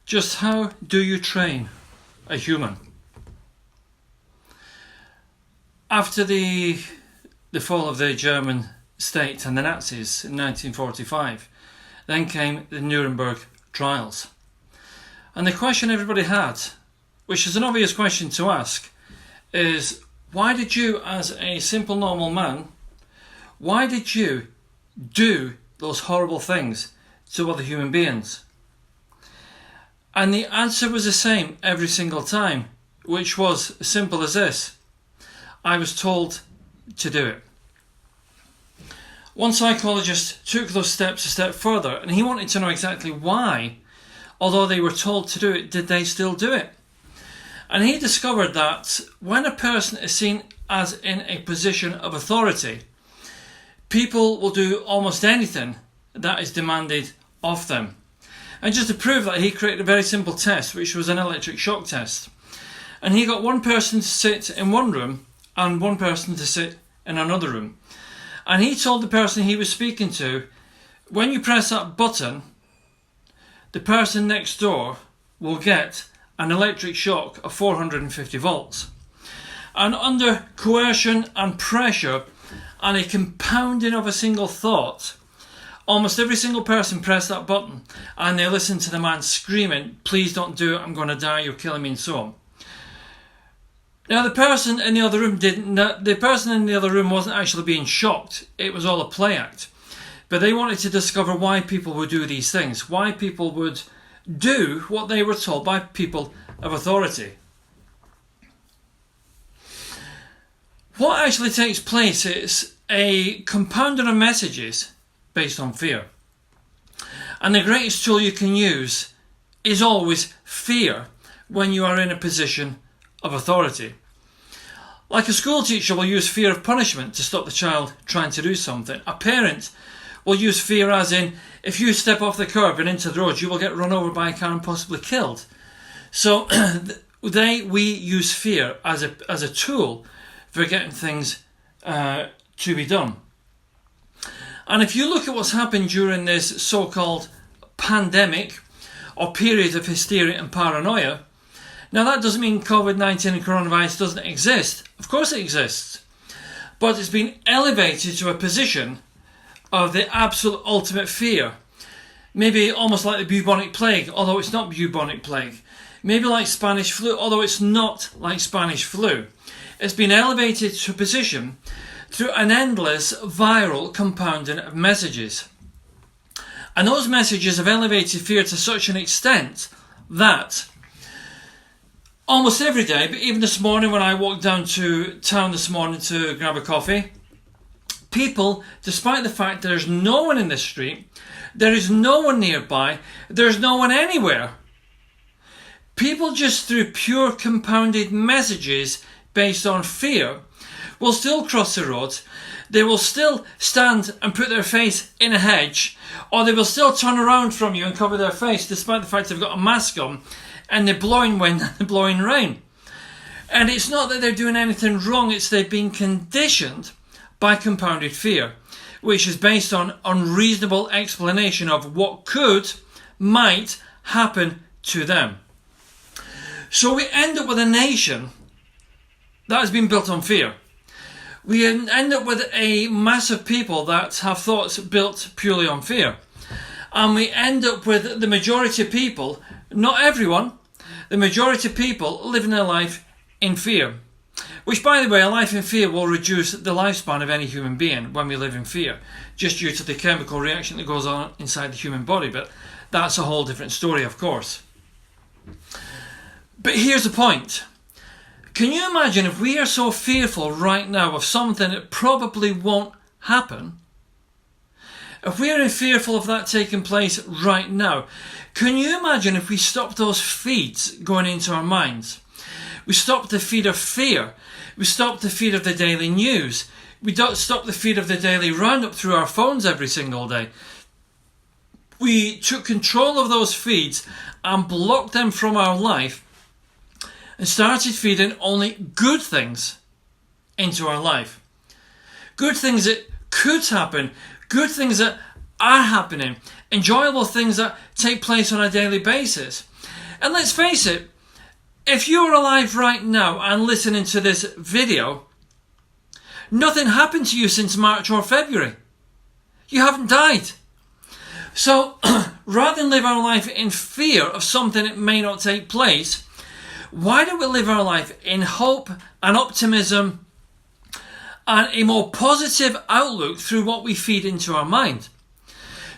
Just how do you train a human? After the fall of the German state and the Nazis in 1945, then came the Nuremberg trials. And the question everybody had, which is an obvious question to ask, is why did you, as a simple normal man, why did you do those horrible things to other human beings? And the answer was the same every single time, which was as simple as this: I was told to do it. One psychologist took those steps a step further, and he wanted to know exactly why, although they were told to do it, did they still do it? And he discovered that when a person is seen as in a position of authority, people will do almost anything that is demanded of them. And just to prove that, he created a very simple test, which was an electric shock test. And he got one person to sit in one room and one person to sit in another room. And he told the person he was speaking to, when you press that button, the person next door will get an electric shock of 450 volts. And under coercion and pressure and a compounding of a single thought, almost every single person pressed that button and they listened to the man screaming, "Please don't do it, I'm going to die, you're killing me," and so on. Now the person in the other room wasn't actually being shocked. It was all a play act. But they wanted to discover why people would do these things, why people would do what they were told by people of authority. What actually takes place is a compounding of messages based on fear. And the greatest tool you can use is always fear when you are in a position of authority. Like a school teacher will use fear of punishment to stop the child trying to do something. A parent will use fear as in, if you step off the curb and into the road, you will get run over by a car and possibly killed. So we use fear as a tool for getting things to be done. And if you look at what's happened during this so-called pandemic or period of hysteria and paranoia, now that doesn't mean COVID-19 and coronavirus doesn't exist. Of course it exists. But it's been elevated to a position of the absolute ultimate fear. Maybe almost like the bubonic plague, although it's not bubonic plague. Maybe like Spanish flu, although it's not like Spanish flu. It's been elevated to a position through an endless viral compounding of messages. And those messages have elevated fear to such an extent that almost every day, but even this morning when I walked down to town this morning to grab a coffee, people, despite the fact there's no one in the street, there is no one nearby, there's no one anywhere, people just through pure compounded messages based on fear will still cross the road. They will still stand and put their face in a hedge, or they will still turn around from you and cover their face despite the fact they've got a mask on and the blowing wind and the blowing rain. And it's not that they're doing anything wrong, it's they've been conditioned by compounded fear, which is based on unreasonable explanation of what might happen to them. So we end up with a nation that has been built on fear. We end up with a mass of people that have thoughts built purely on fear. And we end up with the majority of people, not everyone, the majority of people living their life in fear. Which, by the way, a life in fear will reduce the lifespan of any human being when we live in fear, just due to the chemical reaction that goes on inside the human body. But that's a whole different story, of course. But here's the point. Can you imagine if we are so fearful right now of something that probably won't happen? If we are fearful of that taking place right now, can you imagine if we stopped those feeds going into our minds? We stopped the feed of fear. We stopped the feed of the daily news. We don't stop the feed of the daily roundup through our phones every single day. We took control of those feeds and blocked them from our life and started feeding only good things into our life. Good things that could happen, good things that are happening, enjoyable things that take place on a daily basis. And let's face it, if you're alive right now and listening to this video, nothing happened to you since March or February. You haven't died. So rather than live our life in fear of something that may not take place, why don't we live our life in hope and optimism and a more positive outlook through what we feed into our mind?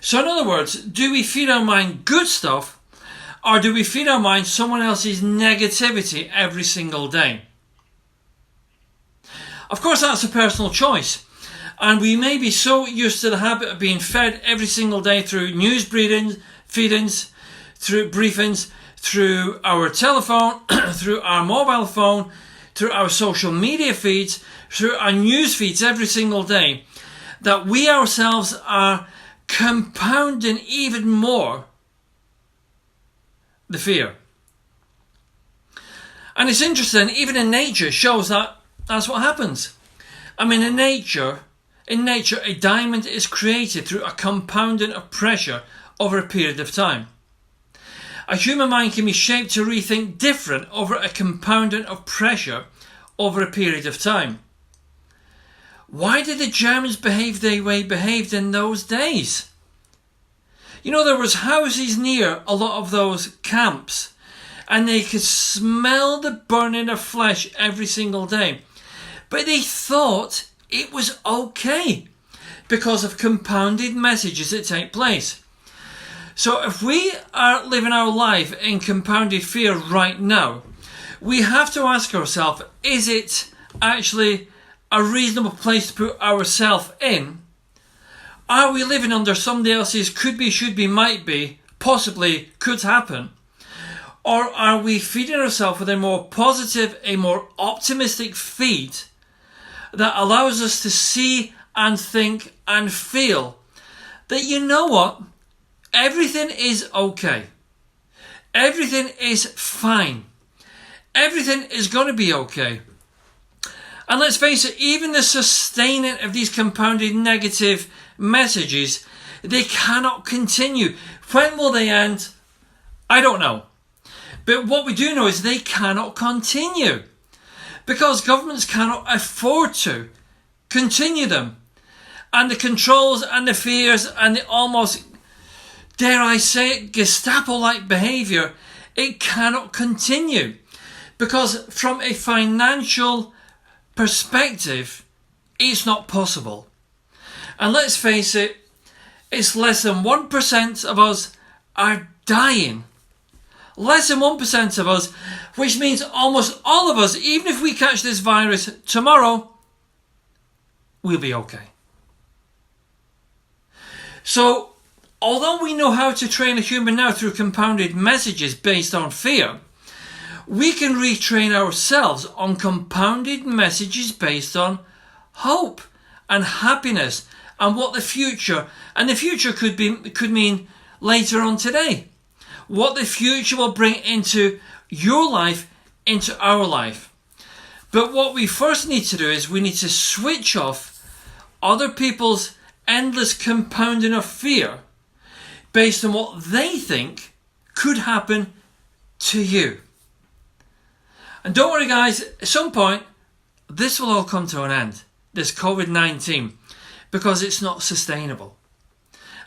So in other words, do we feed our mind good stuff, or do we feed our mind someone else's negativity every single day? Of course, that's a personal choice. And we may be so used to the habit of being fed every single day through news feedings, through briefings, through our telephone, through our mobile phone, through our social media feeds, through our news feeds every single day, that we ourselves are compounding even more the fear. And it's interesting, even in nature shows that that's what happens. I mean, in nature, a diamond is created through a compounding of pressure over a period of time. A human mind can be shaped to rethink different over a compounding of pressure over a period of time. Why did the Germans behave the way they behaved in those days? You know, there was houses near a lot of those camps, and they could smell the burning of flesh every single day. But they thought it was okay because of compounded messages that take place. So if we are living our life in compounded fear right now, we have to ask ourselves, is it actually a reasonable place to put ourselves in? Are we living under somebody else's could be, should be, might be, possibly could happen? Or are we feeding ourselves with a more positive, a more optimistic feed that allows us to see and think and feel that, you know what, everything is okay. Everything is fine. Everything is going to be okay. And let's face it, even the sustaining of these compounded negative messages, they cannot continue. When will they end? I don't know. But what we do know is they cannot continue, because governments cannot afford to continue them. And the controls and the fears and the almost, dare I say it, Gestapo-like behaviour, it cannot continue. Because from a financial perspective, it's not possible. And let's face it, it's less than 1% of us are dying. Less than 1% of us, which means almost all of us, even if we catch this virus tomorrow, we'll be okay. So, although we know how to train a human now through compounded messages based on fear, we can retrain ourselves on compounded messages based on hope and happiness and what the future could mean later on today. What the future will bring into your life, into our life. But what we first need to do is we need to switch off other people's endless compounding of fear based on what they think could happen to you. And don't worry guys, at some point this will all come to an end, this COVID-19, because it's not sustainable.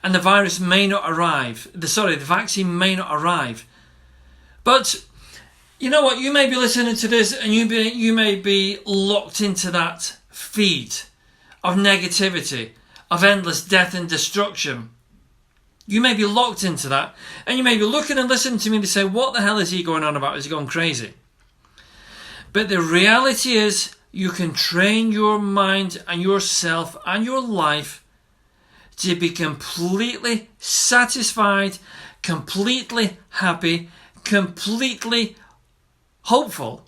And the virus may not arrive. The vaccine may not arrive. But you know what? You may be listening to this and you may be locked into that feed of negativity, of endless death and destruction. You may be locked into that, and you may be looking and listening to me to say, what the hell is he going on about? Is he going crazy? But the reality is, you can train your mind and yourself and your life to be completely satisfied, completely happy, completely hopeful,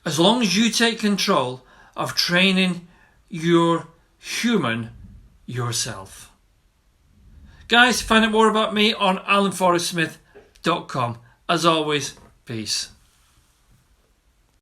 as long as you take control of training your human yourself. Guys, find out more about me on alanforrestsmith.com. As always, peace.